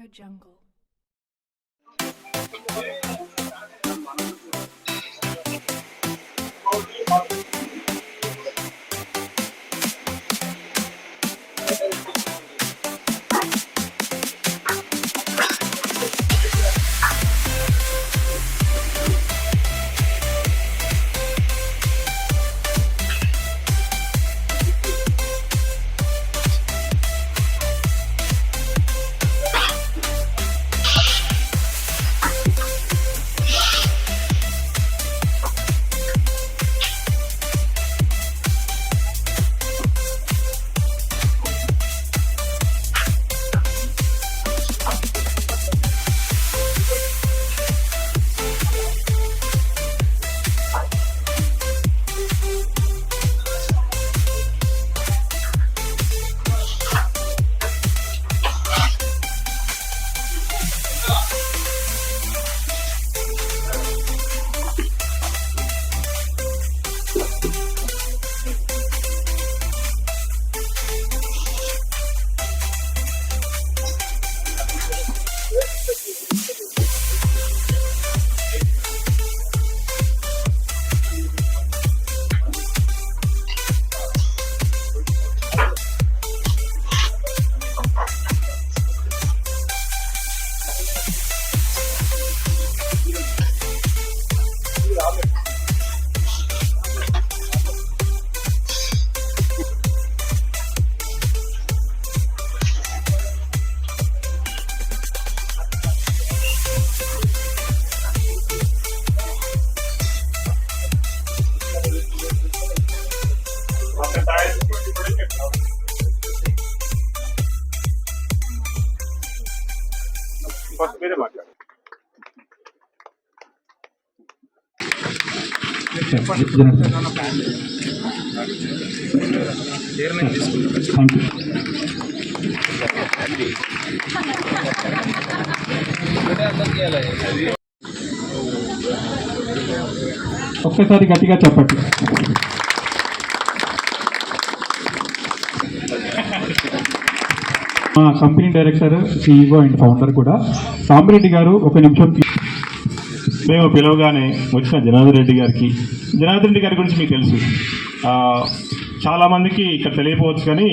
AudioJungle. ఒక్కసారి గట్టిగా చెప్పండి. మా company director, CEO and founder కూడా సాంబిరెడ్డి గారు ఒక నిమిషం. మేము పిలవగానే వచ్చిన జనార్దన్ రెడ్డి గారి గురించి మీకు తెలుసు. చాలామందికి ఇక్కడ తెలియకపోవచ్చు, కానీ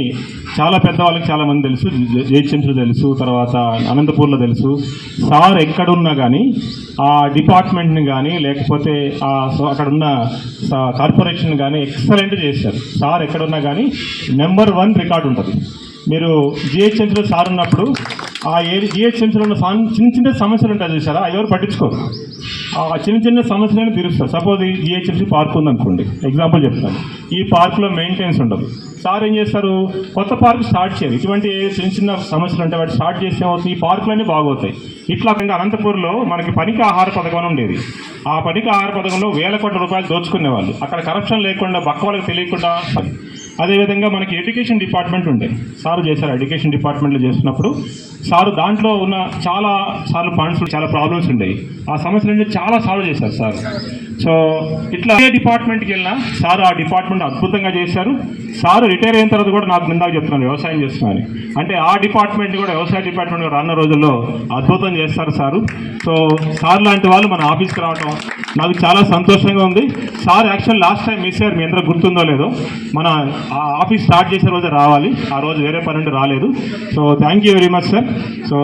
చాలా పెద్దవాళ్ళకి చాలామంది తెలుసు. జయచంద్ర తెలుసు, తర్వాత అనంతపూర్లో తెలుసు. సార్ ఎక్కడున్నా కానీ ఆ డిపార్ట్మెంట్ని కానీ లేకపోతే అక్కడున్న కార్పొరేషన్ కానీ ఎక్సలెంట్ చేశారు. సార్ ఎక్కడున్నా కానీ నెంబర్ 1 రికార్డు ఉంటుంది. మీరు జిహెచ్ఎంసీలో సార్ ఉన్నప్పుడు ఆ జిహెచ్ఎంసీలో ఉన్న చిన్న చిన్న సమస్యలు ఉంటాయి చూసారా, అవి ఎవరు పట్టించుకోరు. ఆ చిన్న చిన్న సమస్యలను తీరుస్తారు. సపోజ్ ఈ జిహెచ్ఎంసీ పార్క్ ఉందనుకోండి, ఎగ్జాంపుల్ చెప్తాను. ఈ పార్క్లో మెయింటెనెన్స్ ఉండదు. సార్ ఏం చేస్తారు, కొత్త పార్క్ స్టార్ట్ చేయాలి. ఇటువంటి చిన్న చిన్న సమస్యలు ఉంటాయి, వాటి స్టార్ట్ చేస్తే అవుతుంది, ఈ పార్కులన్నీ బాగవుతాయి. ఇట్లా అనంతపూర్లో మనకి పనికి ఆహార పథకం ఉండేది. ఆ పనికి ఆహార పథకంలో వేల కోట్ల రూపాయలు దోచుకునేవాళ్ళు. అక్కడ కరప్షన్ లేకుండా, బక్క వాళ్ళకి తెలియకుండా. అదేవిధంగా మనకి ఎడ్యుకేషన్ డిపార్ట్మెంట్ ఉండే, సారు చేశారు. ఎడ్యుకేషన్ డిపార్ట్మెంట్లో చేస్తున్నప్పుడు సారు దాంట్లో ఉన్న చాలా ఫండ్స్, చాలా ప్రాబ్లమ్స్ ఉండేవి. ఆ సమస్యలన్నీ చాలా సాల్వ్ చేశారు సార్. సో ఇట్లా ఏ డిపార్ట్మెంట్కి వెళ్ళినా సార్ ఆ డిపార్ట్మెంట్ అద్భుతంగా చేశారు. సారు రిటైర్ అయిన తర్వాత కూడా నాకు నిందాక చెప్తున్నాను, వ్యవసాయం చేస్తున్నాను అంటే ఆ డిపార్ట్మెంట్ కూడా, వ్యవసాయ డిపార్ట్మెంట్ కూడా రానున్న రోజుల్లో అద్భుతం చేస్తారు సారు. సో సార్ లాంటి వాళ్ళు మన ఆఫీస్కి రావటం నాకు చాలా సంతోషంగా ఉంది. Sir actual last time miss అయ్యారు, మీ అందరూ గుర్తుందో లేదో. మన ఆ ఆఫీస్ స్టార్ట్ చేసే రోజు రావాలి, ఆ రోజు వేరే పని ఉంటే రాలేదు. So thank you very much sir. So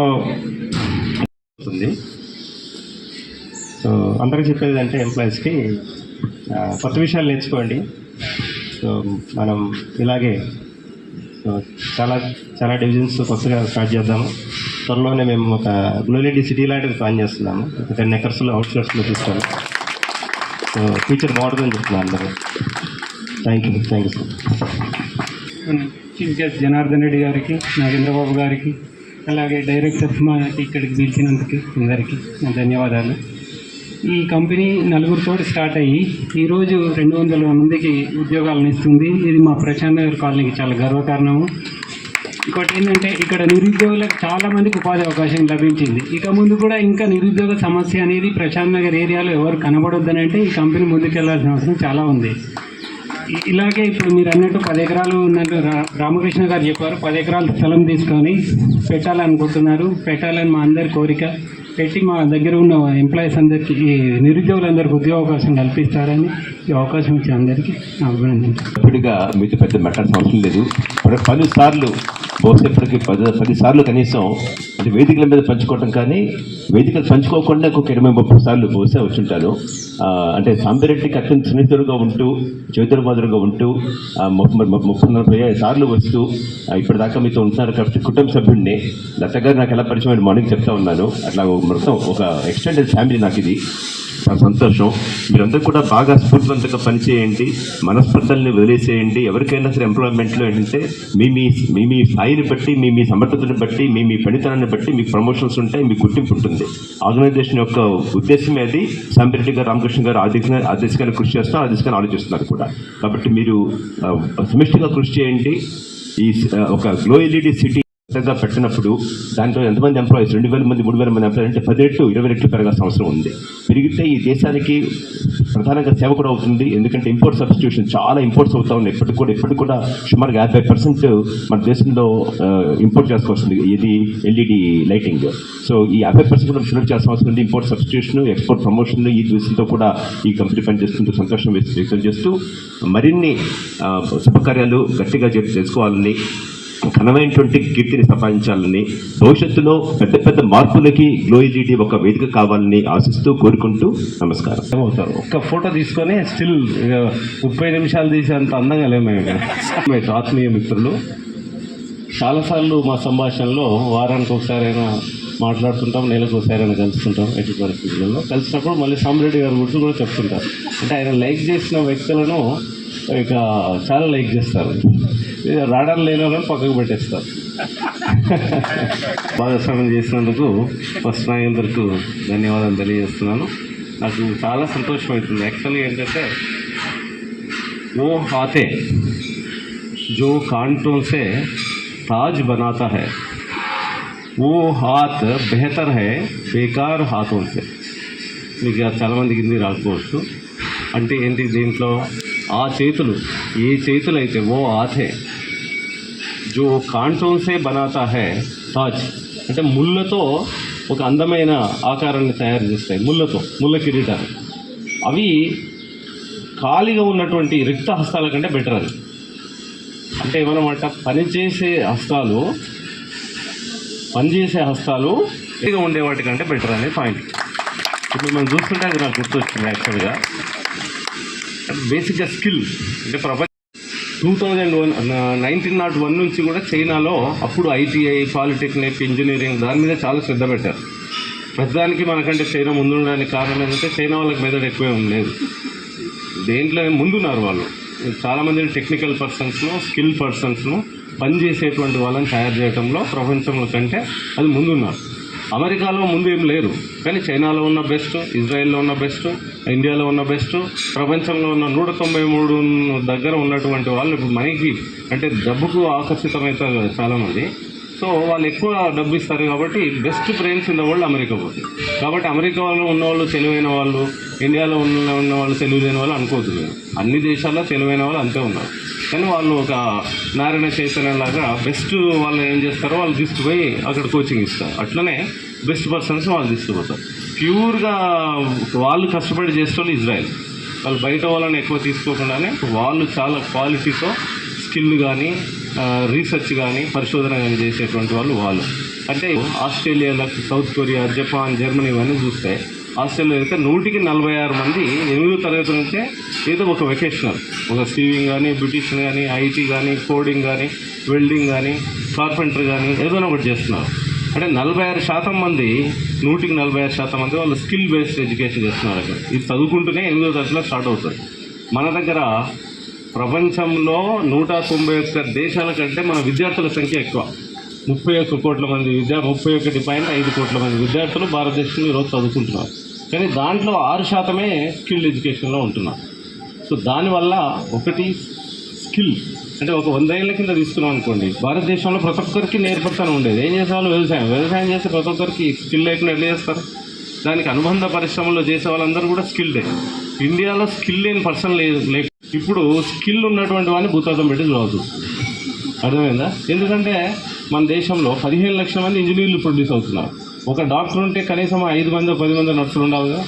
అందరికీ చెప్పేది అంటే ఎంప్లాయీస్కి కొత్త విషయాలు నేర్చుకోండి. సో మనం ఇలాగే చాలా డివిజన్స్ కొత్తగా స్టార్ట్ చేద్దాము. త్వరలోనే మేము ఒక గ్లోలిటీ సిటీ లాంటిది ప్లాన్ చేస్తున్నాము. ఒక 10 acresలో అవుట్స్కర్ట్స్లో తీసుకోవాలి. సో ఫ్యూచర్ బాగుంటుందని చెప్తున్నాను అందరూ. Thank you sir. Chief guest Janardhan Reddy గారికి, నాగేంద్రబాబు గారికి, అలాగే డైరెక్టర్స్ మాకు ఇక్కడికి పిలిచినందుకు అందరికీ నా ధన్యవాదాలు. ఈ కంపెనీ 4గురితో స్టార్ట్ అయ్యి ఈరోజు 200 మందికి ఉద్యోగాలను ఇస్తుంది. ఇది మా ప్రశాంత్ నగర్ కాలనీకి చాలా గర్వకారణము. ఇంకోటి ఏంటంటే ఇక్కడ నిరుద్యోగులకు చాలామందికి ఉపాధి అవకాశం లభించింది. ఇక ముందు కూడా ఇంకా నిరుద్యోగ సమస్య అనేది ప్రశాంత్ నగర్ ఏరియాలో ఎవరు కనబడొద్దనంటే ఈ కంపెనీ ముందుకెళ్లాల్సిన అవసరం చాలా ఉంది. ఇలాగే ఇప్పుడు మీరు అన్నట్టు 10 ఎకరాలు ఉన్నట్టు రామకృష్ణ గారు చెప్పారు. 10 ఎకరాలు స్థలం తీసుకొని పెట్టాలనుకుంటున్నారు. పెట్టాలని మా అందరి కోరిక. పెట్టి మా దగ్గర ఉన్న ఎంప్లాయీస్ అందరికీ, నిరుద్యోగులందరికీ ఉద్యోగ అవకాశం కల్పిస్తారని ఈ అవకాశం ఇచ్చే అందరికీ నా అభినందన. ఇప్పుడుగా మీతో పెద్ద మాట్లాడాల్సిన అవసరం లేదు. 10 సార్లు పోసేపటికి 10 సార్లు కనీసం అంటే వేదికల మీద పంచుకోవటం, కానీ వేదికలు పంచుకోకుండా ఒక 20-30 సార్లు బహుశా వచ్చుంటాను. అంటే సాంబిరెడ్డికి అత్యంత స్నేహితులుగా ఉంటూ, చైతన్య మాదిరిగా ఉంటూ 30-40 సార్లు వస్తూ ఇప్పటిదాకా మీతో ఉంటున్నారు. కాబట్టి కుటుంబ సభ్యుడిని లత గారు నాకు ఎలా పరిచయం మార్నింగ్ చెప్తా ఉన్నాను. అట్లా మొత్తం ఒక ఎక్స్టెండెడ్ ఫ్యామిలీ నాకు ఇది. చాలా సంతోషం. మీరందరూ కూడా బాగా స్ఫూర్తివంతంగా పనిచేయండి, మనస్పర్ధల్ని వదిలేసేయండి. ఎవరికైనా సరే ఎంప్లాయ్మెంట్లో ఏంటంటే మీ స్థాయిని బట్టి, మీ సమర్థతను బట్టి, మీ పనితనాన్ని బట్టి మీకు ప్రమోషన్స్ ఉంటాయి, మీకు గుర్తింపు ఉంటుంది. ఆర్గనైజేషన్ యొక్క ఉద్దేశమే అది. సాంబిరెడ్డి గారు, రామకృష్ణ గారు ఆ దిశగా కృషి చేస్తున్నారు, ఆ దిశగా ఆలోచిస్తున్నారు కూడా. కాబట్టి మీరు సమిష్టిగా కృషి చేయండి. ఈ ఒక గ్లో ఎల్ఈడి సిటీ పెద్దగా పెట్టినప్పుడు దాంట్లో ఎంతమంది ఎంప్లాయీస్ 2,000 మంది 3,000 మంది ఎంప్లాయీ అంటే 10 రెట్లు 20 రెట్లు పెరగాల్సిన అవసరం ఉంది. పెరిగితే ఈ దేశానికి ప్రధానంగా సేవ కూడా అవుతుంది. ఎందుకంటే ఇంపోర్ట్ సబ్స్టిట్యూషన్ చాలా ఇంపోర్ట్స్ అవుతా ఉన్నాయి. ఇప్పటికి కూడా సుమారుగా 50% మన దేశంలో ఇంపోర్ట్ చేసుకోవాల్సింది ఇది ఎల్ఈడి లైటింగ్. సో ఈ 50% కూడా షురూ చేయాల్సిన అవసరం ఉంది. ఇంపోర్ట్ సబ్స్టిట్యూషన్, ఎక్స్పోర్ట్ ప్రమోషన్, ఈ దృష్టితో కూడా ఈ కంపెనీ పనిచేస్తుంటూ సంతోషం వ్యక్తం చేస్తూ మరిన్ని శుభకార్యాలు గట్టిగా చేసుకోవాలని, ఘనమైనటువంటి కీర్తిని సంపాదించాలని, భవిష్యత్తులో పెద్ద మార్పులకి గ్లో ఎల్ఈడి ఒక వేదిక కావాలని ఆశిస్తూ కోరుకుంటూ నమస్కారం. అవుతారు. ఒక్క ఫోటో తీసుకొని స్టిల్ 30 నిమిషాలు తీసేంత అందంగా లేము మేము. ఆత్మీయ మిత్రులు చాలాసార్లు మా సంభాషణలో వారానికి ఒకసారైనా మాట్లాడుతుంటాం, నెలకు ఒకసారైనా కలుస్తుంటాం. ఎట్టి పరిస్థితులలో కలిసినప్పుడు మళ్ళీ సాంబిరెడ్డి గారి గురించి కూడా చెప్తుంటారు. అంటే ఆయన లైక్ చేసిన వ్యక్తులను ఇక చాలా లైక్ చేస్తారు, రావడం లేని వాళ్ళని పక్కకు పెట్టేస్తారు. భాగస్వామ్యం చేసినందుకు ఫస్ట్ నాగేందర్కు ధన్యవాదాలు తెలియజేస్తున్నాను. నాకు చాలా సంతోషం అవుతుంది. యాక్చువల్గా ఏంటంటే वो हाथे जो कांटों से ताज बनाता है वो हाथ बेहतर है बेकार हाथों से. మీకు చాలామందికి హిందీ రాకపోవచ్చు. అంటే ఏంటి దీంట్లో ఆ చేతులు ఏ చేతులు అయితే ఓ ఆతే జో కాంటోన్సే బనాతా హే తాజ్ అంటే ముళ్ళతో ఒక అందమైన ఆకారాన్ని తయారు చేస్తాయి. ముళ్ళ కిరీటాలు అవి ఖాళీగా ఉన్నటువంటి రిక్త హస్తాల కంటే బెటర్. అది అంటే ఏమన్నమాట, పనిచేసే హస్తాలు ఇదిగా ఉండే వాటికంటే బెటర్ అనే పాయింట్. ఇప్పుడు మనం చూస్తుంటే అది నాకు గుర్తొచ్చింది. యాక్చువల్గా బేసిక్గా స్కిల్ అంటే 1901 నుంచి కూడా చైనాలో అప్పుడు ఐటీఐ, పాలిటెక్నిక్, ఇంజనీరింగ్ దాని మీద చాలా శ్రద్ధ పెట్టారు. ప్రతిదానికి మనకంటే చైనా ముందుండడానికి కారణం ఏంటంటే చైనా వాళ్ళకి మెదడు ఎక్కువే ఉండలేదు. దేంట్లో ముందున్నారు వాళ్ళు. చాలామంది టెక్నికల్ పర్సన్స్ను, స్కిల్ పర్సన్స్ను, పనిచేసేటువంటి వాళ్ళని తయారు చేయడంలో ప్రపంచంలో కంటే అది ముందున్నారు. అమెరికాలో ముందు ఏం లేరు, కానీ చైనాలో ఉన్న బెస్ట్, ఇజ్రాయెల్లో ఉన్న బెస్ట్, ఇండియాలో ఉన్న బెస్ట్, ప్రపంచంలో ఉన్న 193 దగ్గర ఉన్నటువంటి వాళ్ళు ఇప్పుడు మనకి అంటే డబ్బుకు ఆకర్షితమవుతారు కదా చాలామంది. సో వాళ్ళు ఎక్కువ డబ్బు ఇస్తారు కాబట్టి best brains in the world America పోతుంది. కాబట్టి అమెరికాలో ఉన్నవాళ్ళు తెలివైన వాళ్ళు, ఇండియాలో ఉన్న వాళ్ళు తెలివైన వాళ్ళు అనుకోవద్దు. మేము అన్ని దేశాల్లో తెలివైన వాళ్ళు అంతే ఉన్నారు. కానీ వాళ్ళు ఒక నారాయణ చైతన్యంలాగా బెస్ట్ వాళ్ళు ఏం చేస్తారో వాళ్ళు తీసుకుపోయి అక్కడ కోచింగ్ ఇస్తారు. అట్లనే బెస్ట్ పర్సన్స్ వాళ్ళు తీసుకుపోతారు. ప్యూర్గా వాళ్ళు కష్టపడి చేసేవాళ్ళు ఇజ్రాయెల్. వాళ్ళు బయట వాళ్ళని ఎక్కువ తీసుకోకుండానే వాళ్ళు చాలా క్వాలిటీతో స్కిల్ కానీ, రీసెర్చ్ కానీ, పరిశోధన కానీ చేసేటువంటి వాళ్ళు. అంటే ఆస్ట్రేలియాలో, సౌత్ కొరియా, జపాన్, జర్మనీ ఇవన్నీ చూస్తే ఆస్ట్రేలియా అయితే 146 మంది 8వ తరగతి నుంచే ఏదో ఒక వెకేషనల్, ఒక స్టీవింగ్ కానీ, బ్యూటిషియన్ కానీ, ఐటీ కానీ, కోడింగ్ కానీ, వెల్డింగ్ కానీ, కార్పెంటర్ కానీ ఏదైనా ఒకటి చేస్తున్నారు. అంటే 46% మంది, 146% మంది వాళ్ళు స్కిల్ బేస్డ్ ఎడ్యుకేషన్ చేస్తున్నారు అక్కడ. ఇది చదువుకుంటూనే 8వ తరగతిలో స్టార్ట్ అవుతుంది. మన దగ్గర ప్రపంచంలో 191 దేశాల కంటే మన విద్యార్థుల సంఖ్య ఎక్కువ. 31 కోట్ల మంది 31.5 కోట్ల మంది విద్యార్థులు భారతదేశంలో ఈరోజు చదువుకుంటున్నారు. కానీ దాంట్లో 6% స్కిల్ ఎడ్యుకేషన్లో ఉంటున్నారు. సో దానివల్ల ఒకటి స్కిల్ అంటే ఒక 100 ఏళ్ళ కింద తీసుకున్నాం అనుకోండి, భారతదేశంలో ప్రతి ఒక్కరికి నేర్పడతానే ఉండేది. ఏం చేసేవాళ్ళు? వ్యవసాయం చేస్తే ప్రతి ఒక్కరికి స్కిల్ లేకుండా ఎట్లా చేస్తారు? దానికి అనుబంధ పరిశ్రమలో చేసే వాళ్ళందరూ కూడా స్కిల్డే. ఇండియాలో స్కిల్ లేని పర్సన్ లేదు. ఇప్పుడు స్కిల్ ఉన్నటువంటి వాడిని భూతార్థం పెట్టి చదువుతుంది. అర్థమైందా? ఎందుకంటే మన దేశంలో 15 లక్షల మంది ఇంజనీర్లు ప్రొడ్యూస్ అవుతున్నారు. ఒక డాక్టర్ ఉంటే కనీసం 5 మంది 10 మంది నర్సులు ఉండాలి కదా.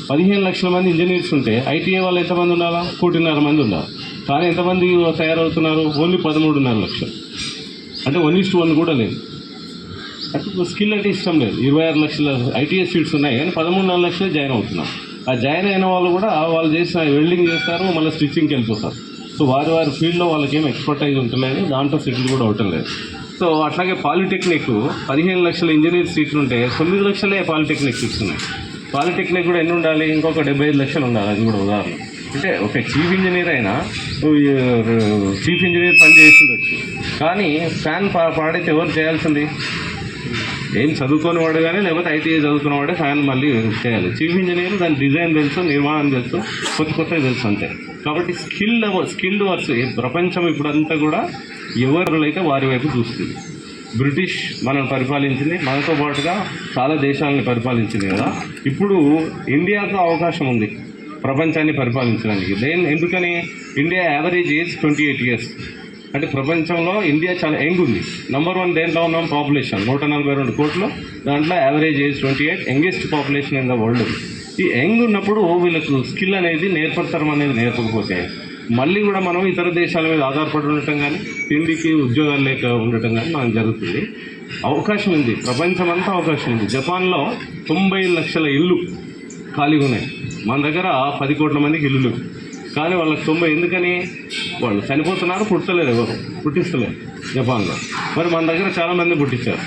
15 లక్షల మంది ఇంజనీర్స్ ఉంటే ఐటీఐ వాళ్ళు ఎంతమంది ఉండాలా? 1.5 మంది ఉండాలి. కానీ ఎంతమంది తయారవుతున్నారు? ఓన్లీ 13.5 లక్షలు. అంటే 1:1 కూడా లేదు. అంటే స్కిల్ అంటే ఇష్టం లేదు. 26 లక్షల ఐటీఐ సీట్స్ ఉన్నాయి కానీ 13.5 లక్షలు జాయిన్ అవుతున్నారు. ఆ జాయిన్ అయిన వాళ్ళు కూడా వాళ్ళు చేసిన వెల్డింగ్ చేస్తారు, మళ్ళీ స్టిచ్చింగ్కి వెళ్ళిపోతారు. సో వారి ఫీల్డ్లో వాళ్ళకి ఏం ఎక్స్పర్టైజ్ ఉండలేదు, దాంట్లో సెటిల్ కూడా అవటం లేదు. సో అట్లాగే పాలిటెక్నిక్ 15 లక్షల ఇంజనీర్ సీట్లు ఉంటే 9 లక్షలే పాలిటెక్నిక్ సీట్స్ ఉన్నాయి. పాలిటెక్నిక్ కూడా ఎన్ని ఉండాలి? ఇంకొక 75 లక్షలు ఉండాలి. అది కూడా ఉదాహరణ. అంటే ఒక చీఫ్ ఇంజనీర్ అయినా చీఫ్ ఇంజనీర్ పని చేస్తుండొచ్చు, కానీ ఫ్యాన్ పాడైతే ఎవరు చేయాల్సింది? ఏం చదువుకొని వాడు కానీ లేకపోతే ఐటీఐ చదువుకున్న వాడే ఫ్యాన్ మళ్ళీ చేయాలి. చీఫ్ ఇంజనీర్ దాని డిజైన్ తెలుసు, నిర్మాణం తెలుసు, కొత్తవి తెలుసు అంతే. కాబట్టి స్కిల్డ్ వర్క్స్ ప్రపంచం ఇప్పుడంతా కూడా ఎవరైతే వారి వైపు చూస్తుంది. బ్రిటిష్ మనం పరిపాలించింది, మనతో పాటుగా చాలా దేశాలను పరిపాలించింది కదా. ఇప్పుడు ఇండియాకు అవకాశం ఉంది ప్రపంచాన్ని పరిపాలించడానికి. ఎందుకని? India average age 28 years. అంటే ప్రపంచంలో ఇండియా చాలా యంగ్ ఉంది. నెంబర్ 1 దేంట్లో ఉన్నాం? పాపులేషన్ 142 కోట్లు. దాంట్లో average age 28, youngest population in the world. ఈ యంగ్ ఉన్నప్పుడు వీళ్ళకు స్కిల్ అనేది నేర్పడతాం అనేది నేర్పకపోతే మళ్ళీ కూడా మనం ఇతర దేశాల మీద ఆధారపడి ఉండటం కానీ, తిండికి ఉద్యోగాలు లేక ఉండటం కానీ మనకు జరుగుతుంది. అవకాశం ఉంది, ప్రపంచం అంతా అవకాశం ఉంది. జపాన్లో 90 లక్షల ఇళ్ళు ఖాళీగా ఉన్నాయి. మన దగ్గర 10 కోట్ల మందికి ఇల్లు, కానీ వాళ్ళకి 90. ఎందుకని? వాళ్ళు చనిపోతున్నారు, పుట్టలేరు, ఎవరు పుట్టిస్తలేరు జపాన్లో. మరి మన దగ్గర చాలామంది పుట్టించారు.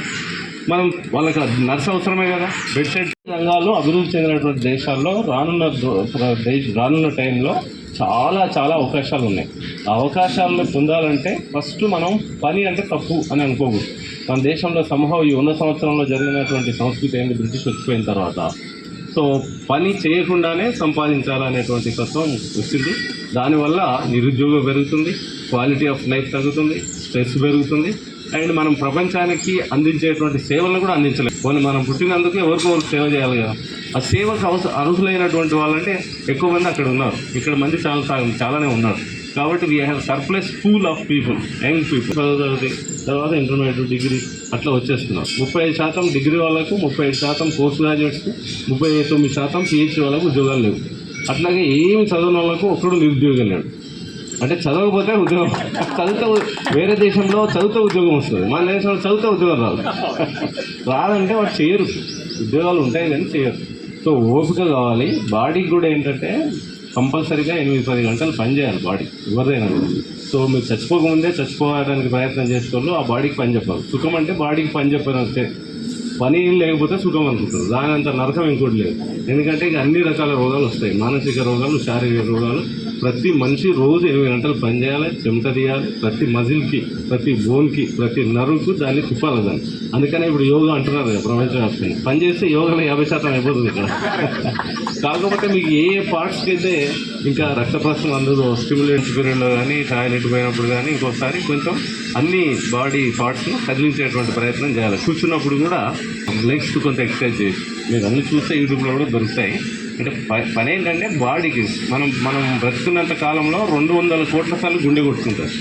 మనం వాళ్ళకి నర్స్ అవసరమే కదా. బెడ్ సైడ్ రంగాల్లో అభివృద్ధి చెందినటువంటి దేశాల్లో రానున్న టైంలో చాలా అవకాశాలు ఉన్నాయి. ఆ అవకాశాలను పొందాలంటే ఫస్ట్ మనం పని అంటే తప్పు అని అనుకోకూడదు. మన దేశంలో ఈ 100 సంవత్సరంలో జరిగినటువంటి సంస్కృతి ఏంటి? బ్రిటిష్ వచ్చిపోయిన తర్వాత సో పని చేయకుండానే సంపాదించాలనేటువంటి తత్వం వచ్చింది. దానివల్ల నిరుద్యోగం పెరుగుతుంది, క్వాలిటీ ఆఫ్ లైఫ్ తగ్గుతుంది, స్ట్రెస్ పెరుగుతుంది, అండ్ మనం ప్రపంచానికి అందించేటువంటి సేవలను కూడా అందించలేము. కొన్ని మనం పుట్టినందుకు ఎవరికొవరికి సేవ చేయాలి కదా. ఆ సేవకు అర్హులైనటువంటి వాళ్ళంటే ఎక్కువ మంది అక్కడ ఉన్నారు, ఇక్కడ మంది చాలానే ఉన్నారు. కాబట్టి we have surplus pool of people, young people. తర్వాత ఇంటర్మీడియట్, డిగ్రీ అట్లా వచ్చేస్తున్నారు. 35% డిగ్రీ వాళ్ళకు, 35% పోస్ట్ గ్రాడ్యుయేట్స్కి, 39% పిహెచ్డీ వాళ్ళకు ఉద్యోగాలు లేవు. అట్లాగే ఏమి చదవని వాళ్ళకు ఒక్కడు నిరుద్యోగం లేడు. అంటే చదవకపోతే ఉద్యోగం, వేరే దేశంలో చదివితే ఉద్యోగం వస్తుంది, మన దేశంలో చదివితే ఉద్యోగం రాదంటే వాడు చేయరు. ఉద్యోగాలు ఉంటాయి కానీ చేయరు. సో ఓపిక కావాలి. బాడీకి కూడా ఏంటంటే కంపల్సరీగా 8-10 గంటలు పని చేయాలి బాడీ, ఎవరిదైనా కూడా. సో మీరు చచ్చిపోకముందే చచ్చిపోవడానికి ప్రయత్నం చేసేవాళ్ళు ఆ బాడీకి పని చెప్పాలి. సుఖం అంటే బాడీకి పని చెప్పారు అంతే. పని లేకపోతే సుఖం అనుకుంటారు. దాని అంత నరకం ఇంకోటి లేదు. ఎందుకంటే ఇక అన్ని రకాల రోగాలు వస్తాయి, మానసిక రోగాలు, శారీరక రోగాలు. ప్రతి మనిషి రోజు 8 గంటలు పని చేయాలి, చెమట తీయాలి. ప్రతి మజిల్కి, ప్రతి బోన్కి, ప్రతి నరువుకు దాన్ని తిప్పాలి దాన్ని. అందుకనే ఇప్పుడు యోగా అంటున్నారు కదా ప్రపంచవ్యాప్తంగా. పని చేస్తే యోగాలో 50% అయిపోతుంది ఇక్కడ. కాకపోతే మీకు ఏ పార్ట్స్కి అయితే ఇంకా రక్త ప్రసరణ అందరూ స్టిమ్యులేట్ పీరియడ్లో కానీ, టాయిలెట్ పోయినప్పుడు కానీ, ఇంకోసారి కొంచెం అన్ని బాడీ పార్ట్స్ను కదిలించేటువంటి ప్రయత్నం చేయాలి. కూర్చున్నప్పుడు కూడా లెగ్స్కి కొంత ఎక్సర్సైజ్ చేసి, మీరు అన్ని చూస్తే యూట్యూబ్లో కూడా దొరుకుతాయి. అంటే పని ఏంటంటే బాడీకి మనం బ్రతుకున్నంత కాలంలో 200 కోట్ల సార్లు గుండె కొట్టుకుంటారు.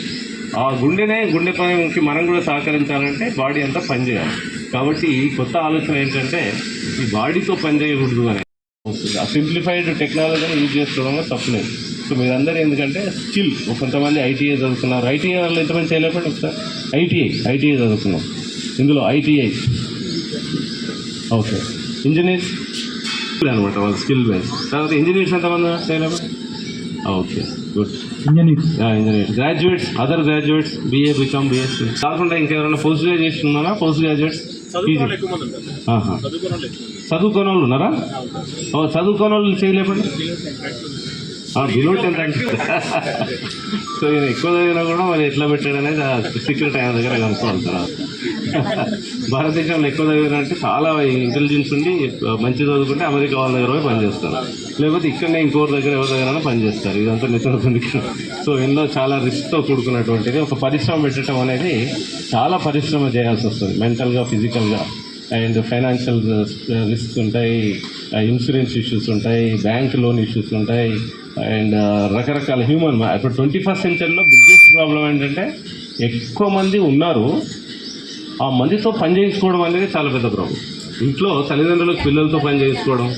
ఆ గుండె పనికి మనం కూడా సహకరించాలంటే బాడీ అంతా పని చేయాలి. కాబట్టి కొత్త ఆలోచన ఏంటంటే ఈ బాడీతో పని చేయకూడదు అని వస్తుంది. ఆ సింప్లిఫైడ్ టెక్నాలజీని యూజ్ చేసుకోవడంలో తప్పలేదు. సో మీరందరూ ఎందుకంటే స్కిల్, కొంతమంది ఐటీఐ చదువుతున్నారు. ఐటీఐ వాళ్ళు ఎంతమంది చేయలేకపోయింది ఒకసారి? ఐటీఐ చదువుతున్నాం, ఇందులో ఐటీఐ ఓకే. ఇంజనీర్స్ అనమాట వాళ్ళ స్కిల్ బేస్. తర్వాత ఇంజనీర్స్ ఎంతమంది చేయలేకపోయింది? Okay, good. Engineer graduates, other graduates, BA, BCom, BSc కాకుండా ఇంకెవరైనా పోస్ట్ గ్రాడ్యుయేషన్ ఉన్నారా? పోస్ట్ గ్రాడ్యుయేట్స్ చదువుకోని వాళ్ళు ఉన్నారా? చదువుకోని వాళ్ళు చేయలేపండి. Below 10 rank. సో ఈయన ఎక్కువ చదివినా కూడా మరి ఎట్లా పెట్టాడు అనేది సీక్రెట్ ఆయన దగ్గర కనుక్కోవాలి. తర్వాత భారతదేశంలో ఎక్కువ చదివినంటే చాలా ఇంటెలిజెన్స్ ఉండి మంచి చదువుకుంటే అమెరికా వాళ్ళ దగ్గర పోయి పనిచేస్తారు, లేకపోతే ఇక్కడనే ఇంకోరి దగ్గర ఎవరి దగ్గర పనిచేస్తారు. ఇదంతా నిజం. సో ఎన్నో చాలా రిస్క్తో కూడుకున్నటువంటిది. ఒక పరిశ్రమ పెట్టడం అనేది చాలా పరిశ్రమ చేయాల్సి వస్తుంది, మెంటల్గా, ఫిజికల్గా. అండ్ ఫైనాన్షియల్ రిస్క్స్ ఉంటాయి, ఇన్సూరెన్స్ ఇష్యూస్ ఉంటాయి, బ్యాంక్ లోన్ ఇష్యూస్ ఉంటాయి, అండ్ రకరకాల హ్యూమన్ ఇప్పుడు 21st సెంచరీలో బిగ్గెస్ట్ ప్రాబ్లం ఏంటంటే ఎక్కువ మంది ఉన్నారు, ఆ మందితో పని చేయించుకోవడం అనేది చాలా పెద్ద ప్రాబ్లం. ఇంట్లో తల్లిదండ్రులకు పిల్లలతో పని చేయించుకోవడం,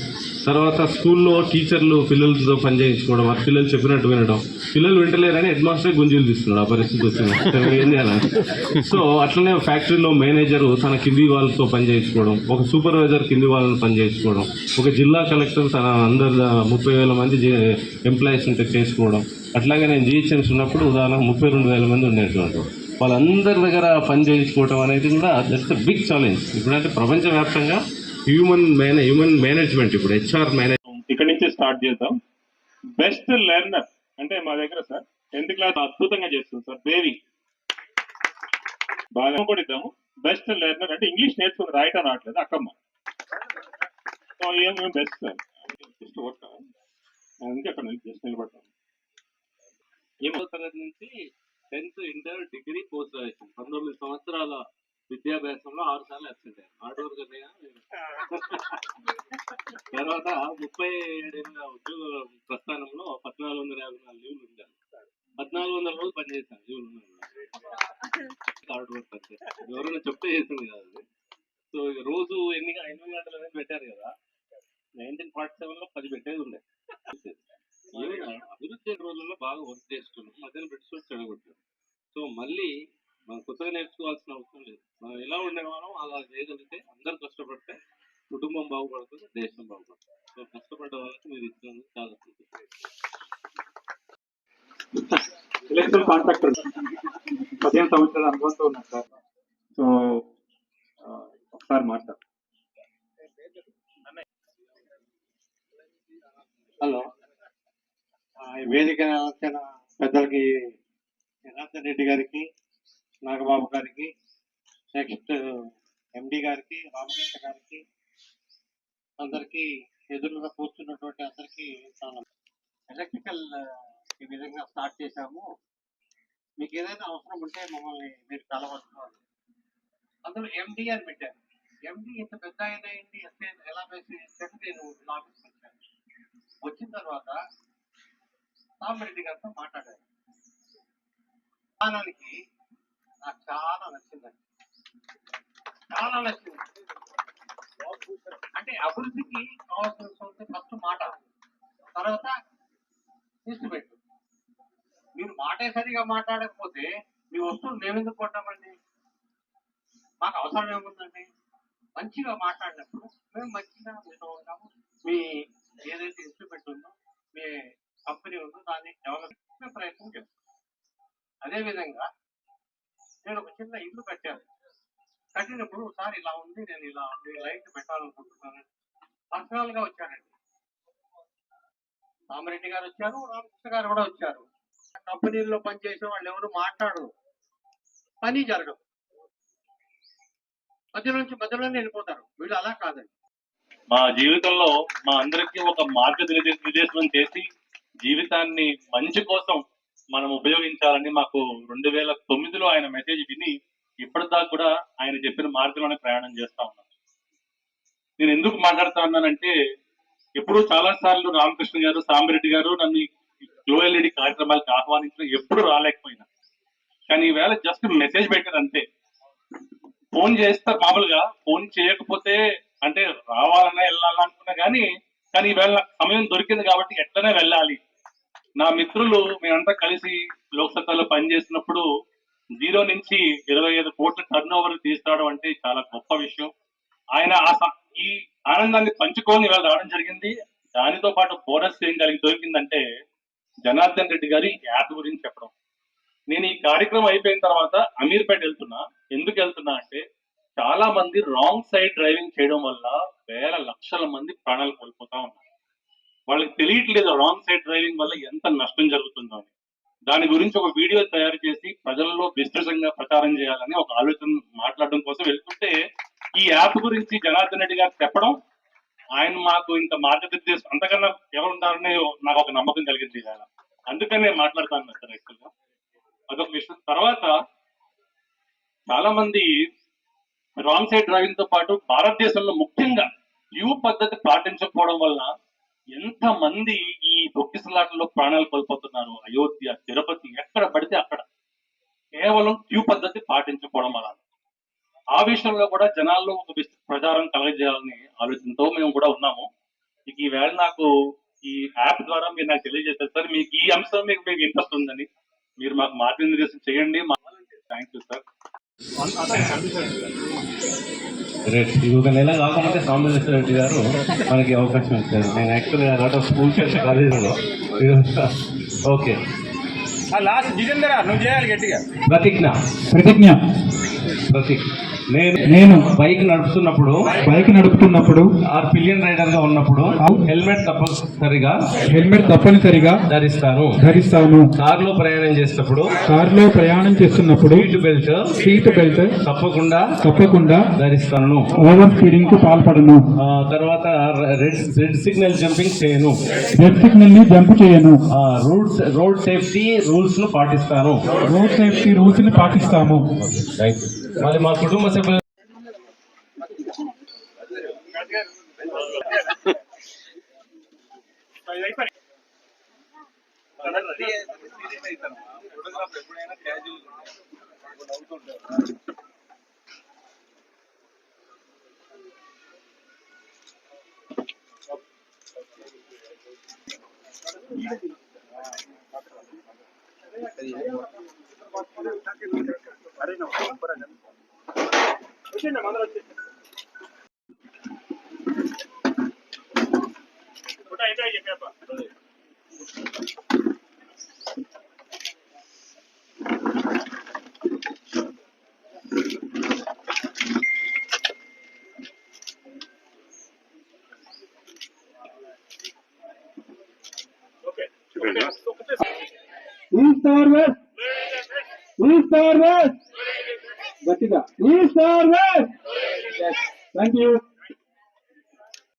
తర్వాత స్కూల్లో టీచర్లు పిల్లలతో పని చేయించుకోవడం, ఆ పిల్లలు చెప్పినట్టు వినడం, పిల్లలు వింటలేరని హెడ్ మాస్టర్ గుంజీలు తీస్తున్నాడు. ఆ పరిస్థితి వచ్చింది, ఏం చేయాలని. సో అట్లనే ఫ్యాక్టరీలో మేనేజరు తన కింది వాళ్ళతో పని చేయించుకోవడం, ఒక సూపర్వైజర్ కింది వాళ్ళని పని చేయించుకోవడం, ఒక జిల్లా కలెక్టర్ తన అందరు 30,000 మంది ఎంప్లాయీస్ ఉంటే చేసుకోవడం. అట్లాగే నేను జిహెచ్ఎంసీ ఉన్నప్పుడు ఉదాహరణకు 32,000 మంది ఉండేటువంటి వాళ్ళందరి దగ్గర పని చేయించుకోవడం అనేది కూడా దట్స్ అ బిగ్ ఛాలెంజ్. ఇప్పుడంటే ప్రపంచవ్యాప్తంగా హ్యూమన్ మేనేజ్మెంట్, ఇప్పుడు హెచ్ఆర్ మేనేజ్మెంట్ ఇక్కడి నుంచి స్టార్ట్ చేద్దాం. బెస్ట్ లెర్నర్ అంటే మా దగ్గర సార్ 10th క్లాస్ అద్భుతంగా చేస్తుంది సార్, దేవి బాగా కూడా ఇద్దాము. బెస్ట్ లెర్నర్ అంటే ఇంగ్లీష్ నేర్చుకుని రాయటం రావట్లేదు అక్కమ్మ. సో ఏం బెస్ట్ సార్ జస్ట్ కొట్టాం, అందుకే అక్కడ జస్ట్ నిలబడతాం. ఏమో తరగతి నుంచి 10th, inter, degree, post graduation 19 సంవత్సరాల విద్యాభ్యాసంలో 6 సార్లు అబ్సెంట్ అయ్యాను. హార్డ్ వర్క్ అన్నయ్య. తర్వాత 37 ఏళ్ళ ఉద్యోగ ప్రస్థానంలో 1454 లీవ్లు ఉండాను. 1400 రోజులు పనిచేశాను లీవ్లు ఉన్నాను. హార్డ్ వర్క్ అంటే ఎవరైనా చెప్తే చేసింది కాదు. సో రోజు 8 గంటలు అనేది పెట్టారు కదా, 1947లో 10 పెట్టేది ఉండే. అభివృద్ధి రోజుల్లో బాగా వర్క్ చేస్తున్నాం, మధ్యాహ్నం పెట్టి చెడగొట్టాం. సో మళ్ళీ మనం కొత్తగా నేర్చుకోవాల్సిన అవసరం లేదు. మనం ఎలా ఉండేవాళ్ళం అలా చేయగలిగితే, అందరూ కష్టపడితే కుటుంబం బాగుపడుతుంది, దేశం బాగుపడుతుంది. సో కష్టపడ్డ వాళ్ళకి మీరు ఇచ్చినందుకు చాలా ఎలక్ట్రికల్ కాంట్రాక్టర్ 15 సంవత్సరాల అనుభవంతో ఉన్నారు సార్. సో ఒకసారి మాట్లాడు. హలో, వేదిక వచ్చిన పెద్దలకి, జనార్దన్ రెడ్డి గారికి, నాగబాబు గారికి, నెక్స్ట్ ఎండి గారికి, రామకృష్ణ గారికి, అందరికీ ఎదురుగా కూర్చున్నటువంటి అందరికీ ఎలక్ట్రికల్ ఈ విధంగా స్టార్ట్ చేశాము. మీకు ఏదైనా అవసరం ఉంటే మమ్మల్ని మీరు కలవచ్చుకోవాలి. అందులో ఎండి అని పెట్టారు. ఎండి ఇంత పెద్ద అయింది ఎలా మెసేజ్ నేను ఆఫీస్కి వచ్చాను. వచ్చిన తర్వాత రామరెడ్డి గారితో మాట్లాడారు. స్థానానికి నాకు చాలా నచ్చిందండి, చాలా నచ్చింది. అంటే అభివృద్ధికి కావాల్సిన ఫస్ట్ మాట, తర్వాత ఇన్స్ట్రుమెంట్. మీరు మాటే సరిగా మాట్లాడకపోతే మీ వస్తువులు మేమెందుకు కొట్టామండి? మాకు అవసరం ఏముందండి? మంచిగా మాట్లాడినప్పుడు మేము మంచిగా మీతో ఉంటాము. మీ ఏదైతే ఇన్స్ట్రుమెంట్ ఉందో, మీ కంపెనీ ఉందో దాన్ని డెవలప్ ప్రయత్నం చేస్తాం. అదేవిధంగా నేను ఒక చిన్న ఇల్లు కట్టాను. కట్టినప్పుడు సార్ ఇలా ఉంది, నేను ఇలా ఉంది, లైట్ పెట్టాలనుకుంటున్నాను. పర్సనల్ గా వచ్చానండి. రామరెడ్డి గారు వచ్చారు, రామకృష్ణ గారు కూడా వచ్చారు. కంపెనీల్లో పనిచేసే వాళ్ళు ఎవరు మాట్లాడరు, పని జరగదు, మధ్యలోనే వెళ్ళిపోతారు. వీళ్ళు అలా కాదండి. మా జీవితంలో మా అందరికీ ఒక మార్గనిర్దేశం చేసి జీవితాన్ని మంచి కోసం మనం ఉపయోగించాలని మాకు 2009లో ఆయన మెసేజ్ విని ఇప్పటిదాకా కూడా ఆయన చెప్పిన మార్గంలోనే ప్రయాణం చేస్తా ఉన్నాను. నేను ఎందుకు మాట్లాడుతా ఉన్నానంటే, ఎప్పుడు చాలా సార్లు రామకృష్ణ గారు, సాంబరెడ్డి గారు నన్ను గ్లో ఎల్ఈడి కార్యక్రమాలకు ఆహ్వానించిన, ఎప్పుడు రాలేకపోయినా. కానీ ఈవేళ జస్ట్ మెసేజ్ పెట్టారు అంతే. ఫోన్ చేస్తే మామూలుగా, ఫోన్ చేయకపోతే అంటే రావాలన్నా వెళ్ళాలనుకున్నా కానీ ఈవేళ నాకు సమయం దొరికింది కాబట్టి ఎట్లనే వెళ్ళాలి. నా మిత్రులు మేమంతా కలిసి లోక్సభలో పనిచేసినప్పుడు 0 నుంచి 25 కోట్ల టర్న్ ఓవర్ తీసుకురావడం అంటే చాలా గొప్ప విషయం. ఆయన ఈ ఆనందాన్ని పంచుకొని ఇవాళ రావడం జరిగింది. దానితో పాటు బోనస్ ఏం దొరికిందంటే జనార్దన్ రెడ్డి గారి యాప్ గురించి చెప్పడం. నేను ఈ కార్యక్రమం అయిపోయిన తర్వాత అమీర్పేట వెళ్తున్నా. ఎందుకు వెళ్తున్నా అంటే, చాలా మంది రాంగ్ సైడ్ డ్రైవింగ్ చేయడం వల్ల వేల లక్షల మంది ప్రాణాలు కోల్పోతా ఉన్నారు. వాళ్ళకి తెలియట్లేదు రాంగ్ సైడ్ డ్రైవింగ్ వల్ల ఎంత నష్టం జరుగుతుందో అని. దాని గురించి ఒక వీడియో తయారు చేసి ప్రజల్లో విస్తృతంగా ప్రచారం చేయాలని ఒక ఆలోచన మాట్లాడడం కోసం వెళ్తుంటే, ఈ యాప్ గురించి జనార్దన్ రెడ్డి గారు చెప్పడం, ఆయన మాకు ఇంకా మార్గనిర్దేశం అంతకన్నా ఎవరుంటారని నాకు ఒక నమ్మకం కలిగింది కదా. అందుకని నేను మాట్లాడుతాను సార్. యాక్చువల్ గా అదొక విషయం. తర్వాత చాలా మంది రాంగ్ సైడ్ డ్రైవింగ్ తో పాటు భారతదేశంలో ముఖ్యంగా డ్యూ పద్ధతి పాటించకపోవడం వల్ల ఎంత మంది ఈ తొక్కిసలాటలో ప్రాణాలు కోల్పోతున్నారు. అయోధ్య, తిరుపతి, ఎక్కడ పడితే అక్కడ కేవలం క్యూ పద్ధతి పాటించకపోవడం వల్ల. ఆ విషయంలో కూడా జనాల్లో ఒక ప్రచారం కలగజేయాలని ఆలోచనతో మేము కూడా ఉన్నాము. ఇక ఈవేళ నాకు ఈ యాప్ ద్వారా మీరు నాకు తెలియజేస్తారు సార్, మీకు ఈ అంశం మీకు ఇంట్రెస్ట్ ఉందని, మీరు మాకు మార్గనిర్దేశం చేయండి. Thank you sir. గ్రేట్. ఇది ఒక నెల కాకపోతే సాంబశివరావు రెడ్డి గారు మనకి అవకాశం ఇచ్చారు. నేను యాక్చువల్గా లాట్ ఆఫ్ స్కూల్స్ అండ్ కాలేజీలో. ఓకే, లాస్ట్ జితేందర్ నువ్వు చేయాలి గట్టిగా. ప్రతిజ్ఞ. నేను బైక్ నడుపుతున్నప్పుడు ఆర్ పిలియన్ రైడర్ గా ఉన్నప్పుడు హెల్మెట్ తప్పనిసరిగా ధరిస్తాను. కారులో ప్రయాణం చేస్తున్నప్పుడు సీట్ బెల్ట్ తప్పకుండా ధరిస్తాను. ఓవర్ స్పీడింగ్ కు పాల్పడను. తర్వాత రెడ్ సిగ్నల్ జంపింగ్ చేయను. రెడ్ సిగ్నల్ ని జంప్ చేయను. రోడ్ సేఫ్టీ రూల్స్ ను పాటిస్తాను. మళ్ళీ మా కుటుంబ సభ్యులు గట్టిగా థ్యాంక్ యూ.